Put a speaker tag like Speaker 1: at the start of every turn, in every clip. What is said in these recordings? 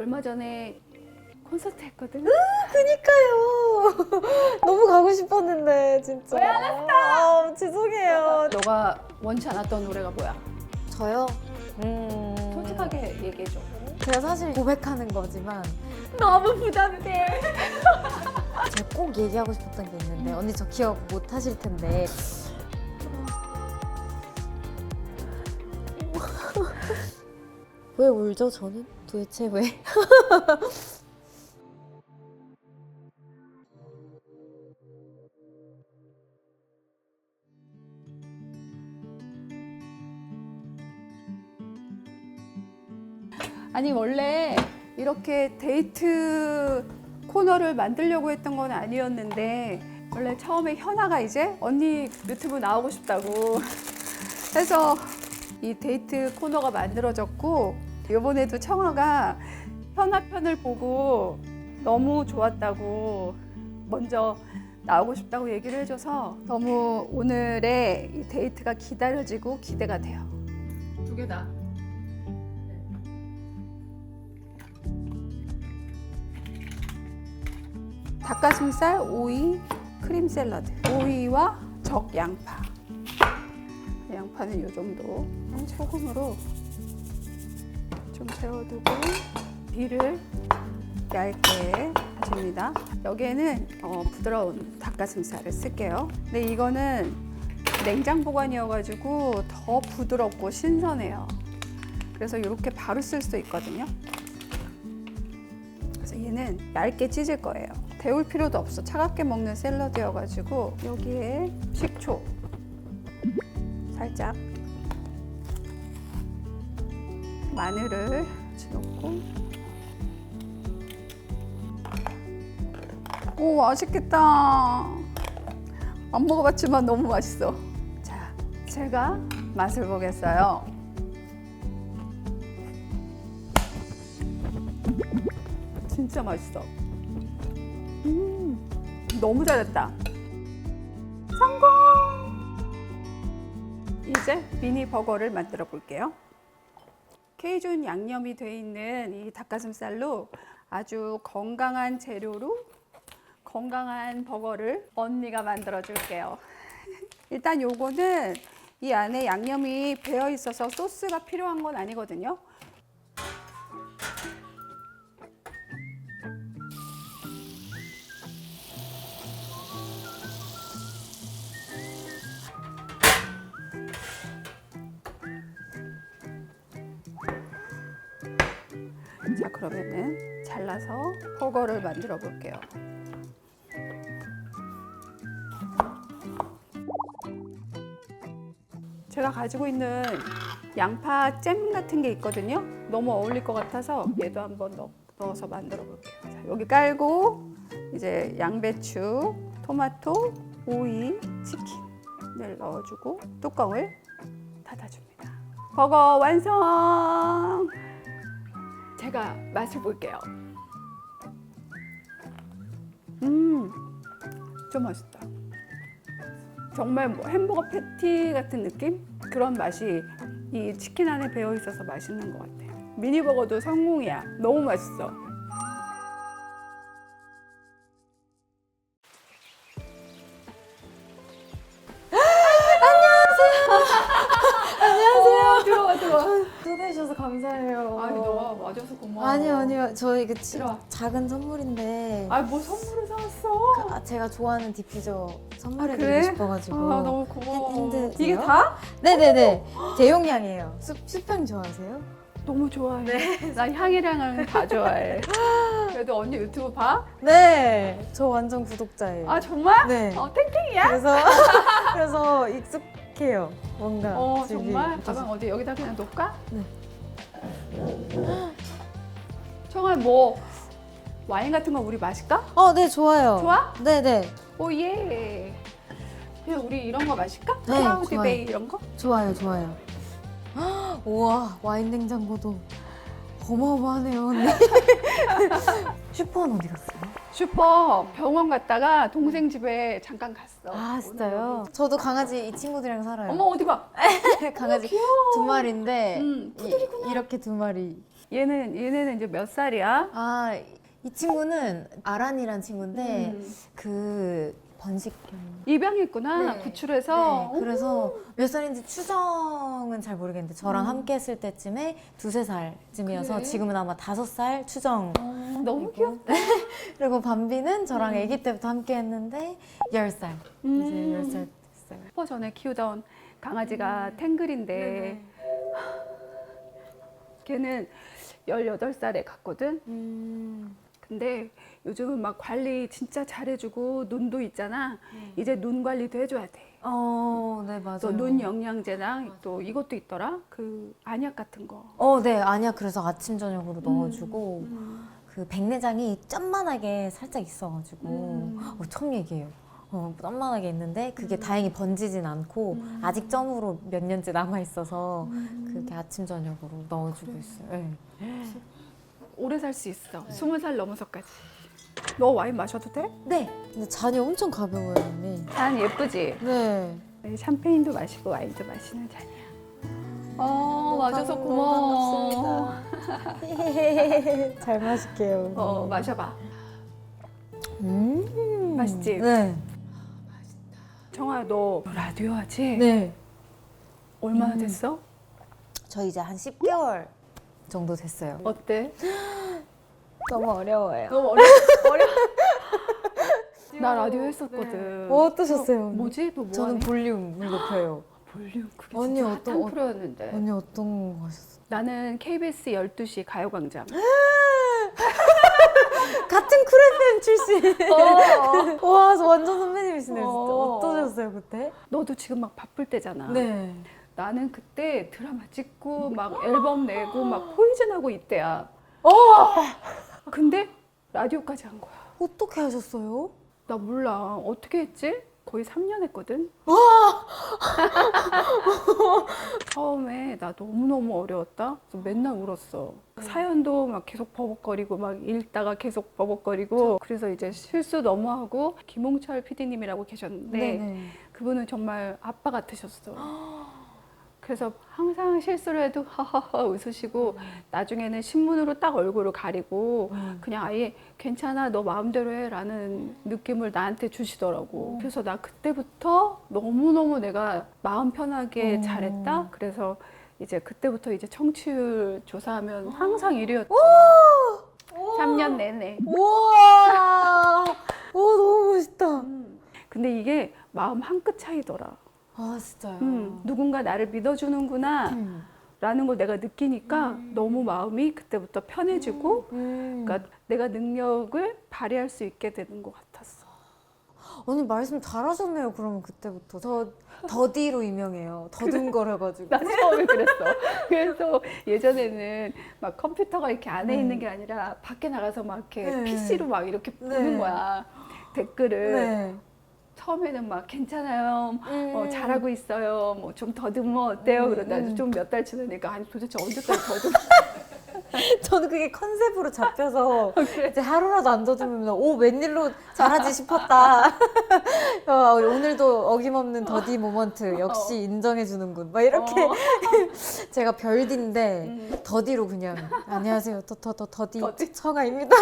Speaker 1: 얼마 전에 콘서트 했거든.
Speaker 2: 그니까요. 너무 가고 싶었는데 진짜.
Speaker 1: 왜 안 왔어?
Speaker 2: 아, 죄송해요.
Speaker 1: 너가 원치 않았던 노래가 뭐야?
Speaker 2: 저요?
Speaker 1: 솔직하게 얘기해줘.
Speaker 2: 제가 사실 고백하는 거지만
Speaker 1: 너무 부담돼.
Speaker 2: 제가 꼭 얘기하고 싶었던 게 있는데 언니 저 기억 못 하실 텐데 왜 울죠 저는? 도대체 왜?
Speaker 1: 아니 원래 이렇게 데이트 코너를 만들려고 했던 건 아니었는데 원래 처음에 현아가 이제 언니 유튜브 나오고 싶다고 해서 이 데이트 코너가 만들어졌고 이번에도 청아가 현아 편을 보고 너무 좋았다고 먼저 나오고 싶다고 얘기를 해줘서 너무 오늘의 이 데이트가 기다려지고 기대가 돼요. 두 개 다. 닭가슴살, 오이, 크림 샐러드. 오이와 적 양파. 양파는 이 정도. 소금으로 좀 재워두고 비를 얇게 다집니다. 여기에는 부드러운 닭가슴살을 쓸게요. 근데 이거는 냉장 보관이어가지고 더 부드럽고 신선해요. 그래서 이렇게 바로 쓸 수 있거든요. 그래서 얘는 얇게 찢을 거예요. 데울 필요도 없어. 차갑게 먹는 샐러드여가지고 여기에 식초 살짝, 마늘을 같이 넣고. 오, 맛있겠다. 안 먹어봤지만 너무 맛있어. 자, 제가 맛을 보겠어요. 진짜 맛있어. 너무 잘했다. 성공! 이제 미니 버거를 만들어 볼게요. 케이준 양념이 되어 있는 이 닭가슴살로 아주 건강한 재료로 건강한 버거를 언니가 만들어 줄게요. 일단 요거는 이 안에 양념이 배어 있어서 소스가 필요한 건 아니거든요. 자, 그러면은 잘라서 버거를 만들어 볼게요. 제가 가지고 있는 양파 잼 같은 게 있거든요. 너무 어울릴 것 같아서 얘도 한번 넣어서 만들어 볼게요. 자, 여기 깔고 이제 양배추, 토마토, 오이, 치킨을 넣어주고 뚜껑을 닫아줍니다. 버거 완성! 제가 맛을 볼게요. 좀 맛있다. 정말 뭐 햄버거 패티 같은 느낌? 그런 맛이 이 치킨 안에 배어 있어서 맛있는 것 같아요. 미니버거도 성공이야. 너무 맛있어. 안녕하세요. 들어와, 들어와.
Speaker 2: 초대해 주셔서 감사해요.
Speaker 1: 아니, 너가 와줘서 고마워.
Speaker 2: 아니요 저희 그
Speaker 1: 들어와.
Speaker 2: 작은 선물인데
Speaker 1: 아니, 뭐 선물을 사왔어?
Speaker 2: 제가 좋아하는 디퓨저 선물해
Speaker 1: 그래?
Speaker 2: 드리고 싶어가지고
Speaker 1: 아, 너무 고마워.
Speaker 2: 핸드
Speaker 1: 이게
Speaker 2: 돼요?
Speaker 1: 다?
Speaker 2: 네네네 대용량이에요. 수평 좋아하세요?
Speaker 1: 너무 좋아해. 난 향이랑은 다 좋아해. 그래도 언니 유튜브 봐?
Speaker 2: 네, 저 완전 구독자예요.
Speaker 1: 아, 정말?
Speaker 2: 네.
Speaker 1: 땡땡이야?
Speaker 2: 그래서 익숙해요. 뭔가. 집이.
Speaker 1: 정말? 가방 어디 여기다 그냥 놓을까?
Speaker 2: 네.
Speaker 1: 청아, 뭐 와인 같은 거 우리 마실까?
Speaker 2: 네, 좋아요.
Speaker 1: 좋아?
Speaker 2: 네네,
Speaker 1: 오, 예. 그냥 우리 이런 거 마실까?
Speaker 2: 네,
Speaker 1: 클라우드
Speaker 2: 좋아요.
Speaker 1: 베이 이런 거?
Speaker 2: 좋아요. 우와, 와인 냉장고도 어마어마하네요, 언니. 슈퍼는 어디 갔어요?
Speaker 1: 슈퍼 병원 갔다가 동생 집에 잠깐 갔어.
Speaker 2: 아, 진짜요? 저도 강아지 이 친구들이랑 살아요.
Speaker 1: 어머, 어디 봐.
Speaker 2: 강아지
Speaker 1: 귀여워.
Speaker 2: 두 마리인데
Speaker 1: 푸들이구나.
Speaker 2: 이렇게 두 마리.
Speaker 1: 얘네는 이제 몇 살이야?
Speaker 2: 아, 이 친구는 아란이란 친구인데 그 번식견.
Speaker 1: 입양했구나.
Speaker 2: 네.
Speaker 1: 구출해서.
Speaker 2: 네, 그래서 몇 살인지 추정은 잘 모르겠는데 저랑 함께 했을 때쯤에 2~3살쯤이어서
Speaker 1: 그래?
Speaker 2: 지금은 아마 5살 추정.
Speaker 1: 너무 귀엽다.
Speaker 2: 그리고 밤비는 저랑 아기 때부터 함께 했는데 10살. 이제 10살 됐어요.
Speaker 1: 슈퍼 전에 키우던 강아지가 탱글인데
Speaker 2: 네네.
Speaker 1: 걔는 18살에 갔거든. 근데 요즘은 막 관리 진짜 잘해주고 눈도 있잖아. 이제 눈 관리도 해줘야 돼.
Speaker 2: 네, 맞아요.
Speaker 1: 또 눈 영양제랑 또 이것도 있더라. 그 안약 같은 거.
Speaker 2: 네, 아니야. 그래서 아침 저녁으로 넣어주고 그 백내장이 점만하게 살짝 있어가지고 처음 얘기해요. 점만하게 있는데 그게 다행히 번지진 않고 아직 점으로 몇 년째 남아 있어서 그렇게 아침 저녁으로 넣어주고 있어요. 네.
Speaker 1: 오래 살 수 있어. 20살 넘어서까지. 너 와인 마셔도 돼?
Speaker 2: 네. 근데 잔이 엄청 가벼워요, 언니.
Speaker 1: 잔 예쁘지?
Speaker 2: 네.
Speaker 1: 네, 샴페인도 마시고 와인도 마시는 잔이야. 마셔서 고마워.
Speaker 2: 잘 마실게요.
Speaker 1: 마셔봐. 맛있지?
Speaker 2: 네.
Speaker 1: 정아야, 너 라디오 하지?
Speaker 2: 네.
Speaker 1: 얼마나 됐어?
Speaker 2: 저 이제 한 10개월 정도 됐어요.
Speaker 1: 어때?
Speaker 2: 너무 어려워요.
Speaker 1: 너무 어려. 나 라디오 했었거든.
Speaker 2: 어떠셨어요? 언니?
Speaker 1: 뭐지? 너 뭐
Speaker 2: 저는
Speaker 1: 하니?
Speaker 2: 볼륨을 높여요.
Speaker 1: 볼륨. 그게
Speaker 2: 언니
Speaker 1: 진짜
Speaker 2: 어떤-
Speaker 1: 핫한 프로였는데.
Speaker 2: 언니 어떤 거 하셨어요?
Speaker 1: 나는 KBS 12시 가요광장.
Speaker 2: 같은 쿨 FM 출신. 와, 저 완전 선배님이시네요. 진짜. 어떠셨어요, 그때?
Speaker 1: 너도 지금 막 바쁠 때잖아.
Speaker 2: 네.
Speaker 1: 나는 그때 드라마 찍고 막 앨범 내고 막 포이즌하고 이때야. 근데 라디오까지 한 거야.
Speaker 2: 어떻게 하셨어요?
Speaker 1: 나 몰라. 어떻게 했지? 거의 3년 했거든. 처음에 나 너무너무 어려웠다. 그래서 맨날 울었어. 사연도 막 계속 버벅거리고 막 읽다가 계속 버벅거리고 그래서 이제 실수 너무 하고 김홍철 PD님이라고 계셨는데
Speaker 2: 네네.
Speaker 1: 그분은 정말 아빠 같으셨어. 그래서 항상 실수를 해도 하하하 웃으시고 나중에는 신문으로 딱 얼굴을 가리고 그냥 아예 괜찮아 너 마음대로 해라는 느낌을 나한테 주시더라고. 그래서 나 그때부터 너무너무 내가 마음 편하게 잘했다. 그래서 이제 그때부터 이제 청취율 조사하면 항상 1위였지. 3년 내내.
Speaker 2: 우와! 너무 멋있다.
Speaker 1: 근데 이게 마음 한 끗 차이더라.
Speaker 2: 아, 진짜요?
Speaker 1: 누군가 나를 믿어주는구나 라는 걸 내가 느끼니까 너무 마음이 그때부터 편해지고 그러니까 내가 능력을 발휘할 수 있게 되는 것 같았어.
Speaker 2: 언니 말씀 잘하셨네요. 그러면 그때부터. 저 더디로 유명해요. 더듬거려가지고.
Speaker 1: 나 처음에 그랬어. 그래서 예전에는 막 컴퓨터가 이렇게 안에 있는 게 아니라 밖에 나가서 막 이렇게
Speaker 2: 네.
Speaker 1: PC로 막 이렇게
Speaker 2: 네.
Speaker 1: 보는 거야. 댓글을.
Speaker 2: 네.
Speaker 1: 처음에는 막 괜찮아요. 잘하고 있어요. 뭐 좀 더듬으면 어때요? 그러다 좀 몇 달 지나니까 아니 도대체 언제까지 더듬어?
Speaker 2: 저는 그게 컨셉으로 잡혀서 이제 하루라도 안 더듬으면 웬일로 잘하지 싶었다. 오늘도 어김없는 더디 모먼트 역시 인정해주는군. 막 이렇게 제가 별디인데 더디로 그냥 안녕하세요. 더디 청아입니다.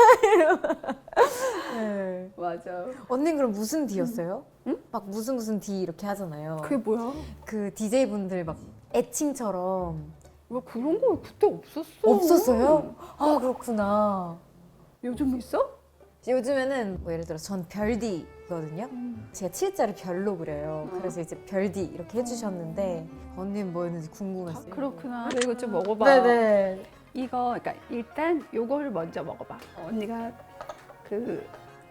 Speaker 2: 네.
Speaker 1: 맞아.
Speaker 2: 언니는 그럼 무슨 D였어요? 막 무슨 D 이렇게 하잖아요.
Speaker 1: 그게 뭐야?
Speaker 2: 그 DJ 분들 막 애칭처럼
Speaker 1: 왜 그런 거 그때 없었어?
Speaker 2: 없었어요? 아, 그렇구나.
Speaker 1: 요즘 있어?
Speaker 2: 요즘에는 뭐 예를 들어 전 별디거든요. 제가 7자를 별로 그려요. 그래서 이제 별디 이렇게 해주셨는데 언니는 뭐였는지 궁금했어요.
Speaker 1: 그렇구나. 이거 좀 먹어봐.
Speaker 2: 네네.
Speaker 1: 이거 그러니까 일단 요거를 먼저 먹어봐. 언니가 그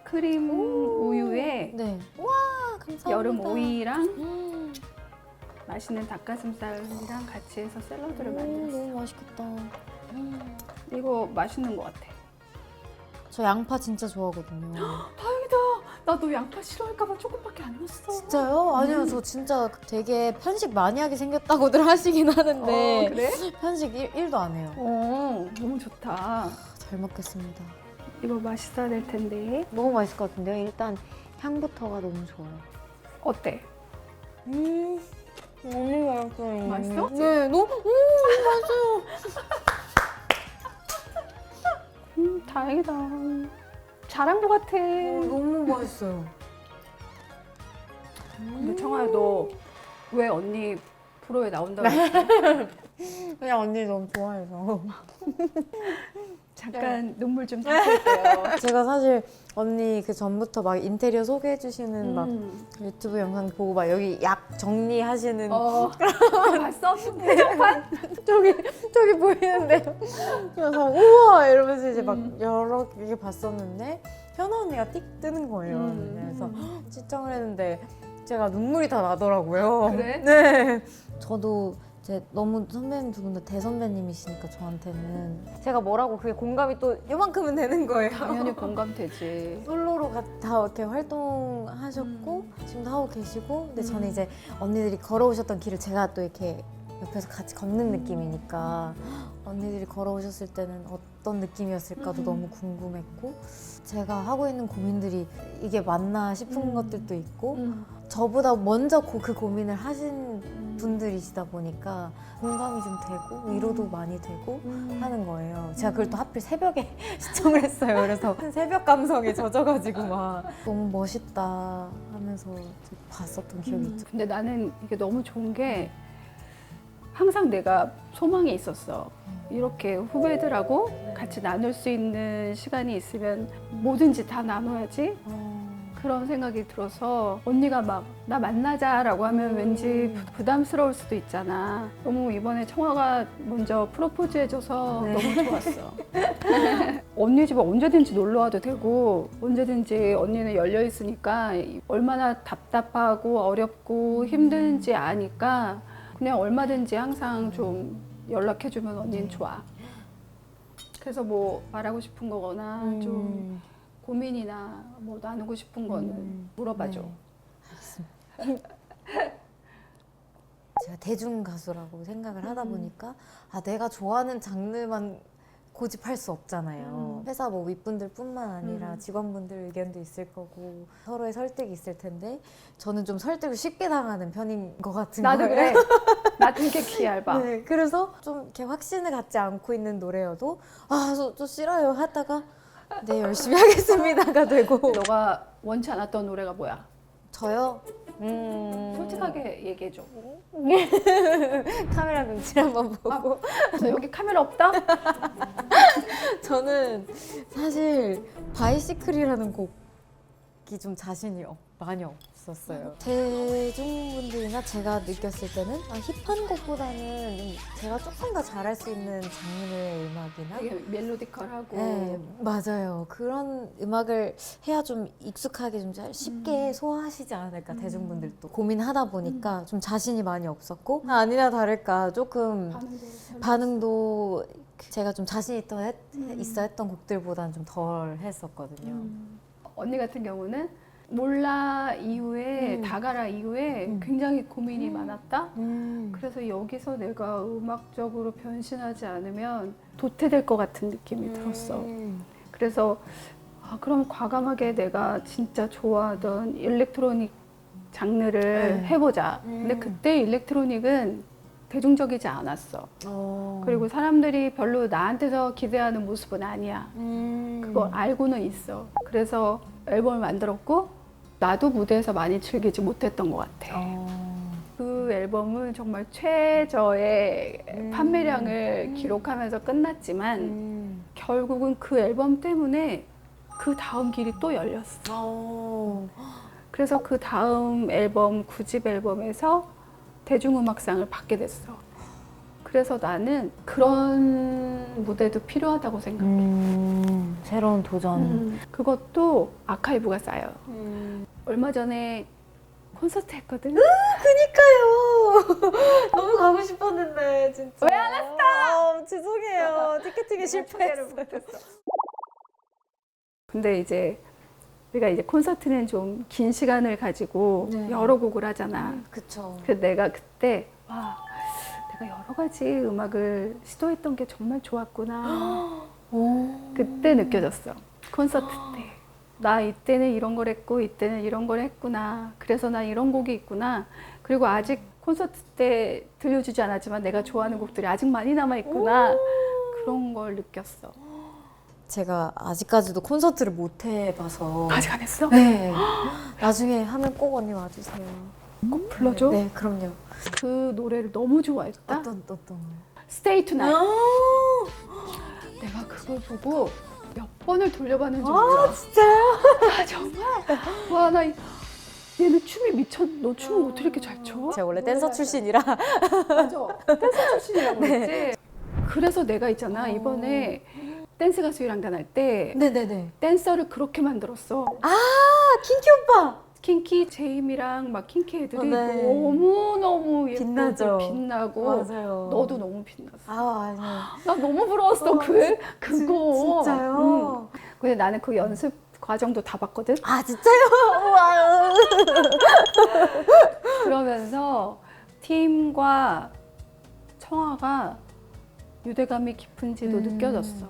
Speaker 1: 크림 우유에
Speaker 2: 네. 와, 감사합니다.
Speaker 1: 여름 오이랑 맛있는 닭가슴살이랑 같이 해서 샐러드를 만들었어.
Speaker 2: 너무 맛있겠다.
Speaker 1: 이거 맛있는 것 같아.
Speaker 2: 저 양파 진짜 좋아하거든요.
Speaker 1: 다행이다. 나도 양파 싫어할까봐 조금밖에 안 넣었어.
Speaker 2: 진짜요? 아니요, 저 진짜 되게 편식 많이 하게 생겼다고들 하시긴 하는데
Speaker 1: 그래?
Speaker 2: 편식 1도 안 해요.
Speaker 1: 너무 좋다.
Speaker 2: 잘 먹겠습니다.
Speaker 1: 이거 맛있어야 될 텐데.
Speaker 2: 너무 맛있을 것 같은데요? 일단 향부터가 너무 좋아요.
Speaker 1: 어때?
Speaker 2: 너무 맛있어요.
Speaker 1: 맛있어?
Speaker 2: 네, 너무 맛있어요.
Speaker 1: 다행이다. 잘한 것 같아.
Speaker 2: 너무 맛있어요.
Speaker 1: 근데 청아야, 너 왜 언니 프로에 나온다고 했지?
Speaker 2: 그냥 언니 너무 좋아해서.
Speaker 1: 잠깐 눈물 좀 닦을게요.
Speaker 2: 제가 사실 언니 그 전부터 막 인테리어 소개해 주시는 막 유튜브 영상 보고 막 여기 약 정리하시는
Speaker 1: 봤어? 무정판?
Speaker 2: 저기 보이는데 그래서 우와 이러면서 이제 막 여러 개 봤었는데 현아 언니가 띡 뜨는 거예요. 그래서 시청을 했는데 제가 눈물이 다 나더라고요.
Speaker 1: 그래?
Speaker 2: 네. 저도 이제 너무 선배님 두 분 다 대선배님이시니까 저한테는 제가 뭐라고 그게 공감이 또 이만큼은 되는 거예요.
Speaker 1: 당연히 공감되지.
Speaker 2: 솔로로 다 이렇게 활동하셨고 지금도 하고 계시고 근데 저는 이제 언니들이 걸어오셨던 길을 제가 또 이렇게 옆에서 같이 걷는 느낌이니까 언니들이 걸어오셨을 때는 어떤 느낌이었을까도 너무 궁금했고 제가 하고 있는 고민들이 이게 맞나 싶은 것들도 있고 저보다 먼저 그 고민을 하신 분들이시다 보니까 공감이 좀 되고 위로도 많이 되고 하는 거예요. 제가 그걸 또 하필 새벽에 시청을 했어요. 그래서 새벽 감성에 젖어가지고 막 너무 멋있다 하면서 봤었던 기억이 있죠.
Speaker 1: 근데 나는 이게 너무 좋은 게 항상 내가 소망이 있었어. 이렇게 후배들하고 같이 나눌 수 있는 시간이 있으면 뭐든지 다 나눠야지. 그런 생각이 들어서 언니가 막 나 만나자라고 하면 왠지 부담스러울 수도 있잖아. 너무 이번에 청아가 먼저 프로포즈 해줘서 너무 좋았어. 언니 집에 언제든지 놀러 와도 되고 언제든지 언니는 열려 있으니까 얼마나 답답하고 어렵고 힘든지 아니까 그냥 얼마든지 항상 좀 연락해주면 언니는 좋아. 그래서 뭐 말하고 싶은 거거나 좀 고민이나 뭐 나누고 싶은 거는 물어봐줘.
Speaker 2: 네. 알겠습니다. 제가 대중 가수라고 생각을 하다 보니까 내가 좋아하는 장르만 고집할 수 없잖아요. 회사 뭐 윗분들뿐만 아니라 직원분들 의견도 있을 거고 서로의 설득이 있을 텐데 저는 좀 설득을 쉽게 당하는 편인 것 같은
Speaker 1: 나도
Speaker 2: 거예요.
Speaker 1: 그래. 나 되게 기얇아.
Speaker 2: 네, 그래서 좀 이렇게 확신을 갖지 않고 있는 노래여도 저 싫어요 하다가 네 열심히 하겠습니다가 되고.
Speaker 1: 너가 원치 않았던 노래가 뭐야?
Speaker 2: 저요?
Speaker 1: 솔직하게 얘기해줘.
Speaker 2: 카메라 눈치를 한번 보고.
Speaker 1: 저 여기 카메라 없다?
Speaker 2: 저는 사실 바이시클이라는 곡이 좀 자신이 많이 없었어요. 대중분들이나 제가 느꼈을 때는 힙한 곡보다는 좀 제가 조금 더 잘할 수 있는 장르의 음악이나
Speaker 1: 되게 멜로디컬하고.
Speaker 2: 네, 맞아요. 그런 음악을 해야 좀 익숙하게 좀 쉽게 소화하시지 않을까 대중분들도 고민하다 보니까 좀 자신이 많이 없었고 아니나 다를까 조금 반응도 제가 좀 자신이 있어 했던 곡들보다는 좀 덜 했었거든요.
Speaker 1: 언니 같은 경우는 몰라 이후에 다가라 이후에 굉장히 고민이 많았다. 그래서 여기서 내가 음악적으로 변신하지 않으면 도태될 것 같은 느낌이 들었어. 그래서 그럼 과감하게 내가 진짜 좋아하던 일렉트로닉 장르를 해보자. 근데 그때 일렉트로닉은 대중적이지 않았어. 그리고 사람들이 별로 나한테서 기대하는 모습은 아니야. 그걸 알고는 있어. 그래서 앨범을 만들었고 나도 무대에서 많이 즐기지 못했던 것 같아. 그 앨범은 정말 최저의 판매량을 기록하면서 끝났지만 결국은 그 앨범 때문에 그 다음 길이 또 열렸어. 그래서 그 다음 앨범, 9집 앨범에서 대중음악상을 받게 됐어. 그래서 나는 그런 무대도 필요하다고 생각해.
Speaker 2: 새로운 도전.
Speaker 1: 그것도 아카이브가 쌓여. 얼마 전에 콘서트 했거든.
Speaker 2: 그니까요. 너무 가고 싶었는데 진짜.
Speaker 1: 왜 안 왔어?
Speaker 2: 죄송해요. 티켓팅에 실패했어요.
Speaker 1: 근데 이제 우리가 이제 콘서트는 좀 긴 시간을 가지고 여러 곡을 하잖아.
Speaker 2: 그쵸.
Speaker 1: 그래서 내가 그때 내가 여러 가지 음악을 시도했던 게 정말 좋았구나. 그때 느껴졌어. 콘서트 때. 나 이때는 이런 걸 했고 이때는 이런 걸 했구나. 그래서 나 이런 곡이 있구나. 그리고 아직 콘서트 때 들려주지 않았지만 내가 좋아하는 곡들이 아직 많이 남아있구나. 그런 걸 느꼈어.
Speaker 2: 제가 아직까지도 콘서트를 못 해봐서.
Speaker 1: 아직 안 했어?
Speaker 2: 네. 나중에 하면 꼭 언니 와주세요.
Speaker 1: 꼭 불러줘?
Speaker 2: 네, 그럼요.
Speaker 1: 그 노래를 너무 좋아했다.
Speaker 2: 어떤.
Speaker 1: Stay Tonight.
Speaker 2: 아,
Speaker 1: 내가 그걸 보고 몇 번을 돌려봤는지 몰라.
Speaker 2: 진짜요?
Speaker 1: 아, 정말? 와, 나 얘는 춤이 너 춤을 어떻게 이렇게 잘 춰?
Speaker 2: 제가 원래 댄서 출신이라.
Speaker 1: 맞아. 댄서 출신이라고 그랬지? 그래서 내가 있잖아, 이번에 댄스 가수 1학년 할 때
Speaker 2: 네네네.
Speaker 1: 댄서를 그렇게 만들었어.
Speaker 2: 아, 킹키 오빠!
Speaker 1: 킹키 제임이랑 막 킹키 애들이
Speaker 2: 네.
Speaker 1: 너무너무 예쁘고
Speaker 2: 빛나죠?
Speaker 1: 빛나고
Speaker 2: 맞아요.
Speaker 1: 너도 너무 빛났어.
Speaker 2: 아, 아니요.
Speaker 1: 나 너무 부러웠어, 그거.
Speaker 2: 진짜요?
Speaker 1: 근데 나는 그 연습 과정도 다 봤거든?
Speaker 2: 아, 진짜요? 우와.
Speaker 1: 그러면서 팀과 청아가 유대감이 깊은지도 느껴졌어.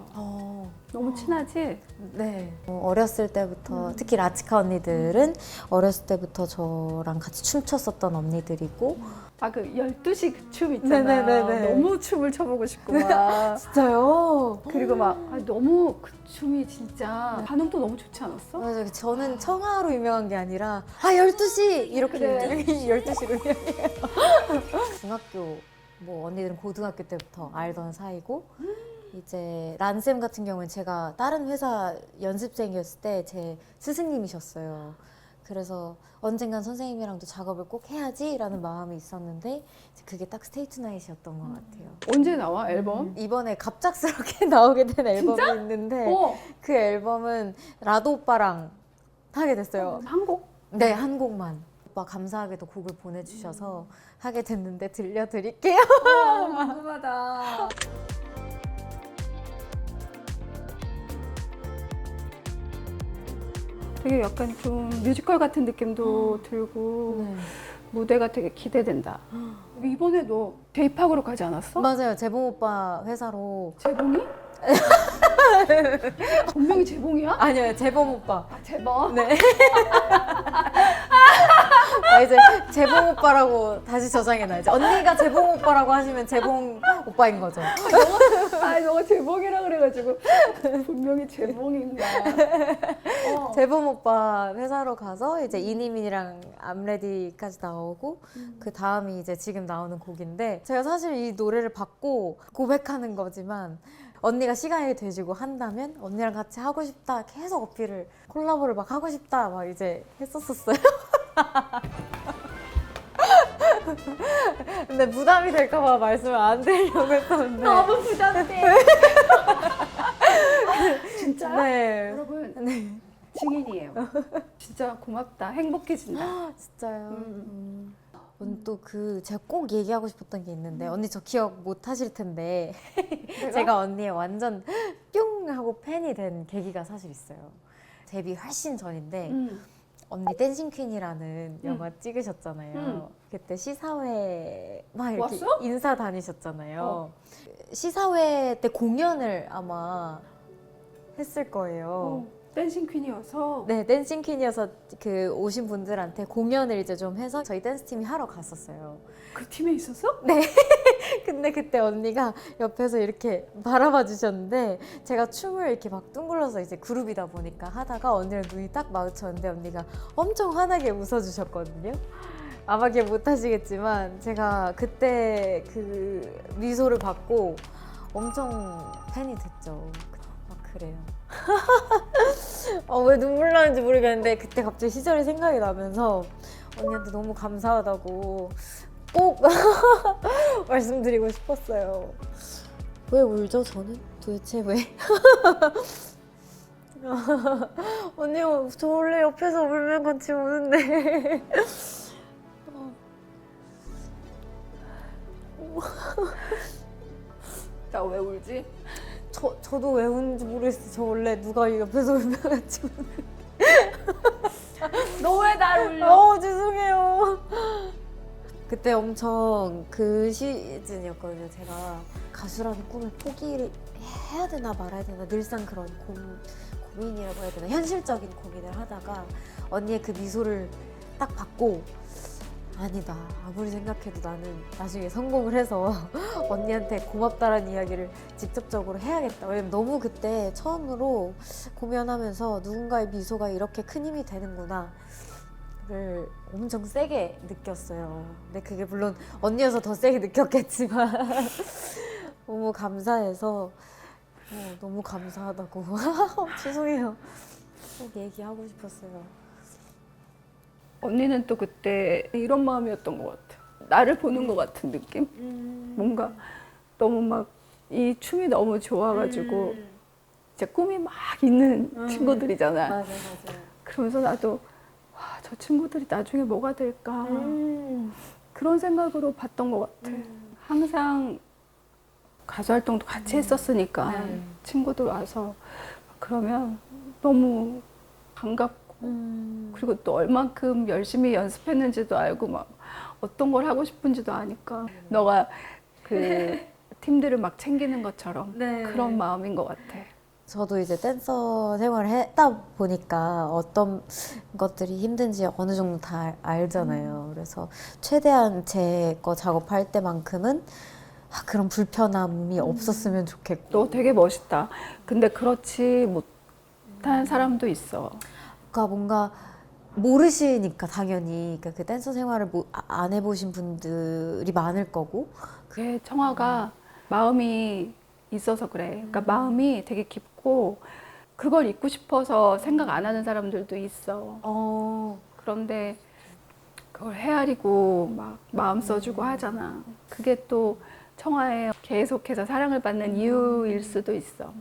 Speaker 1: 너무 친하지?
Speaker 2: 네. 어렸을 때부터 특히 라치카 언니들은 어렸을 때부터 저랑 같이 춤췄었던 언니들이고.
Speaker 1: 아, 그 12시 그 춤 있잖아.
Speaker 2: 네네네네.
Speaker 1: 너무 춤을 춰보고 싶고 막.
Speaker 2: 진짜요?
Speaker 1: 그리고 막 너무 그 춤이 진짜 반응도 너무 좋지 않았어?
Speaker 2: 맞아요. 저는 청아로 유명한 게 아니라 12시! 이렇게
Speaker 1: 그래.
Speaker 2: 12시로 유명해요. 중학교, 뭐 언니들은 고등학교 때부터 알던 사이고 이제 란쌤 같은 경우는 제가 다른 회사 연습생이었을 때 제 스승님이셨어요. 그래서 언젠간 선생님이랑도 작업을 꼭 해야지라는 마음이 있었는데 그게 딱 스테이 투나잇이었던 것 같아요.
Speaker 1: 언제 나와, 앨범?
Speaker 2: 이번에 갑작스럽게 나오게 된 앨범이
Speaker 1: 진짜?
Speaker 2: 있는데
Speaker 1: 어.
Speaker 2: 그 앨범은 라도 오빠랑 하게 됐어요.
Speaker 1: 한 곡?
Speaker 2: 네, 한 곡만. 오빠 감사하게도 곡을 보내주셔서 하게 됐는데 들려드릴게요.
Speaker 1: 궁금하다. 되게 약간 좀 뮤지컬 같은 느낌도 들고
Speaker 2: 네.
Speaker 1: 무대가 되게 기대된다. 이번에 너 데이팍으로 가지 않았어?
Speaker 2: 맞아요. 재봉 오빠 회사로.
Speaker 1: 재봉이? 본명이 재봉이야?
Speaker 2: 아니요, 재봉 오빠.
Speaker 1: 아, 재봉?
Speaker 2: 네. 이제 재봉 오빠라고 다시 저장해놔야지. 언니가 재봉 오빠라고 하시면 재봉 오빠인 거죠.
Speaker 1: 너가 재봉이라 그래가지고 분명히 재봉인가.
Speaker 2: 재봉 오빠 회사로 가서 이제 이니민이랑 암레디까지 나오고 그 다음이 이제 지금 나오는 곡인데 제가 사실 이 노래를 받고 고백하는 거지만 언니가 시간이 돼지고 한다면 언니랑 같이 하고 싶다 계속 어필을 콜라보를 막 하고 싶다 막 이제 했었어요. 근데 부담이 될까봐 말씀을 안 드리려고 했었는데
Speaker 1: 너무 부담돼. 진짜?
Speaker 2: 네.
Speaker 1: 여러분
Speaker 2: 네.
Speaker 1: 증인이에요. 진짜 고맙다. 행복해진다.
Speaker 2: 진짜요? 언니 또 그 제가 꼭 얘기하고 싶었던 게 있는데 언니 저 기억 못 하실 텐데 제가 언니의 완전 뿅 하고 팬이 된 계기가 사실 있어요. 데뷔 훨씬 전인데 언니 댄싱 퀸이라는 영화 찍으셨잖아요. 그때 시사회 막 이렇게
Speaker 1: 왔어?
Speaker 2: 인사 다니셨잖아요. 시사회 때 공연을 아마 했을 거예요.
Speaker 1: 댄싱 퀸이어서
Speaker 2: 네, 댄싱 퀸이어서 그 오신 분들한테 공연을 이제 좀 해서 저희 댄스 팀이 하러 갔었어요.
Speaker 1: 그 팀에 있었어?
Speaker 2: 근데 그때 언니가 옆에서 이렇게 바라봐 주셨는데 제가 춤을 이렇게 막 둥글러서 이제 그룹이다 보니까 하다가 언니랑 눈이 딱 마주쳤는데 언니가 엄청 환하게 웃어주셨거든요. 아마 기억 못 하시겠지만 제가 그때 그 미소를 받고 엄청 팬이 됐죠. 막 그래요. 왜 눈물 나는지 모르겠는데 그때 갑자기 시절이 생각이 나면서 언니한테 너무 감사하다고 꼭 말씀드리고 싶었어요. 왜 울죠, 저는? 도대체 왜? 언니가 저 원래 옆에서 울면 같이 우는데
Speaker 1: 나 왜 울지?
Speaker 2: 저도 왜 우는지 모르겠어요. 저 원래 누가 옆에서 울면 같이 우는데
Speaker 1: 너 왜 날 울려?
Speaker 2: 죄송해요. 그때 엄청 그 시즌이었거든요. 제가 가수라는 꿈을 포기해야 되나 말아야 되나 늘상 그런 고민이라고 해야 되나 현실적인 고민을 하다가 언니의 그 미소를 딱 받고 아니다. 아무리 생각해도 나는 나중에 성공을 해서 언니한테 고맙다라는 이야기를 직접적으로 해야겠다. 왜냐면 너무 그때 처음으로 공연하면서 누군가의 미소가 이렇게 큰 힘이 되는구나를 엄청 세게 느꼈어요. 근데 그게 물론 언니여서 더 세게 느꼈겠지만 너무 감사해서 너무 감사하다고 죄송해요. 꼭 얘기하고 싶었어요.
Speaker 1: 언니는 또 그때 이런 마음이었던 것 같아. 나를 보는 것 같은 느낌? 뭔가 너무 막 이 춤이 너무 좋아가지고 이제 꿈이 막 있는 친구들이잖아.
Speaker 2: 맞아요.
Speaker 1: 그러면서 나도 와, 저 친구들이 나중에 뭐가 될까 그런 생각으로 봤던 것 같아. 항상 가수 활동도 같이 했었으니까 친구들 와서 그러면 너무 반갑고 그리고 또 얼만큼 열심히 연습했는지도 알고 막 어떤 걸 하고 싶은지도 아니까 너가 그 팀들을 막 챙기는 것처럼 그런 마음인 것 같아.
Speaker 2: 저도 이제 댄서 생활을 했다 보니까 어떤 것들이 힘든지 어느 정도 다 알잖아요. 그래서 최대한 제 거 작업할 때만큼은 그런 불편함이 없었으면 좋겠고.
Speaker 1: 너 되게 멋있다. 근데 그렇지 못한 사람도 있어.
Speaker 2: 그러니까 뭔가 모르시니까 당연히 그러니까 그 댄서 생활을 안 해보신 분들이 많을 거고.
Speaker 1: 그게 청아가 마음이 있어서 그래. 그러니까 마음이 되게 깊고 그걸 잊고 싶어서 생각 안 하는 사람들도 있어. 그런데 그걸 헤아리고 막 마음 써주고 하잖아. 그게 또 청아의 계속해서 사랑을 받는 이유일 수도 있어.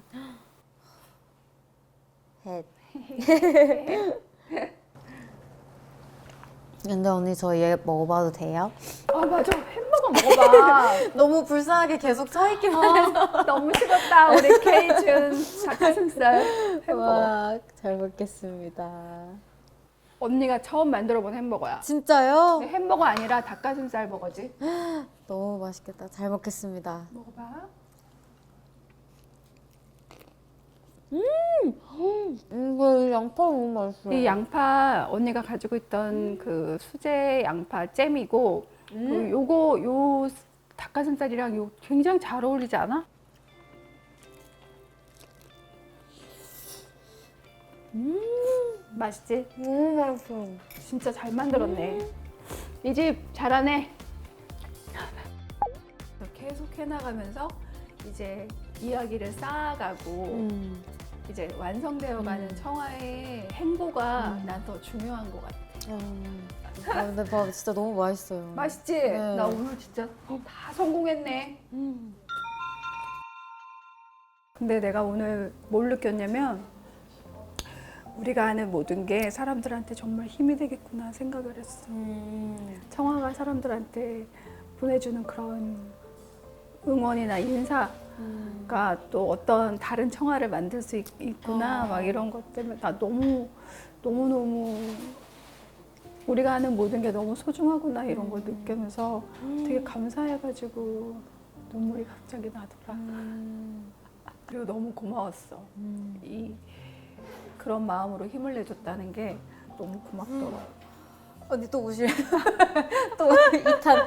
Speaker 2: 근데 언니 저 얘 먹어봐도 돼요?
Speaker 1: 아 맞아, 햄버거 먹어봐.
Speaker 2: 너무 불쌍하게 계속 서 있기만 해서.
Speaker 1: 너무 식었다. 우리 케이준 닭가슴살 햄버거.
Speaker 2: 와, 잘 먹겠습니다.
Speaker 1: 언니가 처음 만들어본 햄버거야.
Speaker 2: 진짜요?
Speaker 1: 근데 햄버거 아니라 닭가슴살 버거지.
Speaker 2: 너무 맛있겠다. 잘 먹겠습니다.
Speaker 1: 먹어봐.
Speaker 2: 이거 양파 너무 맛있어요.
Speaker 1: 이 양파 언니가 가지고 있던 그 수제 양파 잼이고 요 닭가슴살이랑 요 굉장히 잘 어울리지 않아? 맛있지?
Speaker 2: 너무 맛있어.
Speaker 1: 진짜 잘 만들었네. 이 집 잘하네. 계속 해나가면서 이제 이야기를 쌓아가고 이제 완성되어가는 청아의 행보가 난 더 중요한 것 같아.
Speaker 2: 근데 밥 진짜 너무 맛있어요.
Speaker 1: 맛있지?
Speaker 2: 네.
Speaker 1: 나 오늘 진짜 다 성공했네. 근데 내가 오늘 뭘 느꼈냐면 우리가 하는 모든 게 사람들한테 정말 힘이 되겠구나 생각을 했어. 청아가 사람들한테 보내주는 그런 응원이나 인사가 또 어떤 다른 청아를 만들 수 있구나 막 이런 것 때문에 나 너무 우리가 하는 모든 게 너무 소중하구나 이런 걸 느끼면서 되게 감사해가지고 눈물이 갑자기 나더라. 그리고 너무 고마웠어. 이 그런 마음으로 힘을 내줬다는 게 너무 고맙더라.
Speaker 2: 언니 또 오실? 또 2탄?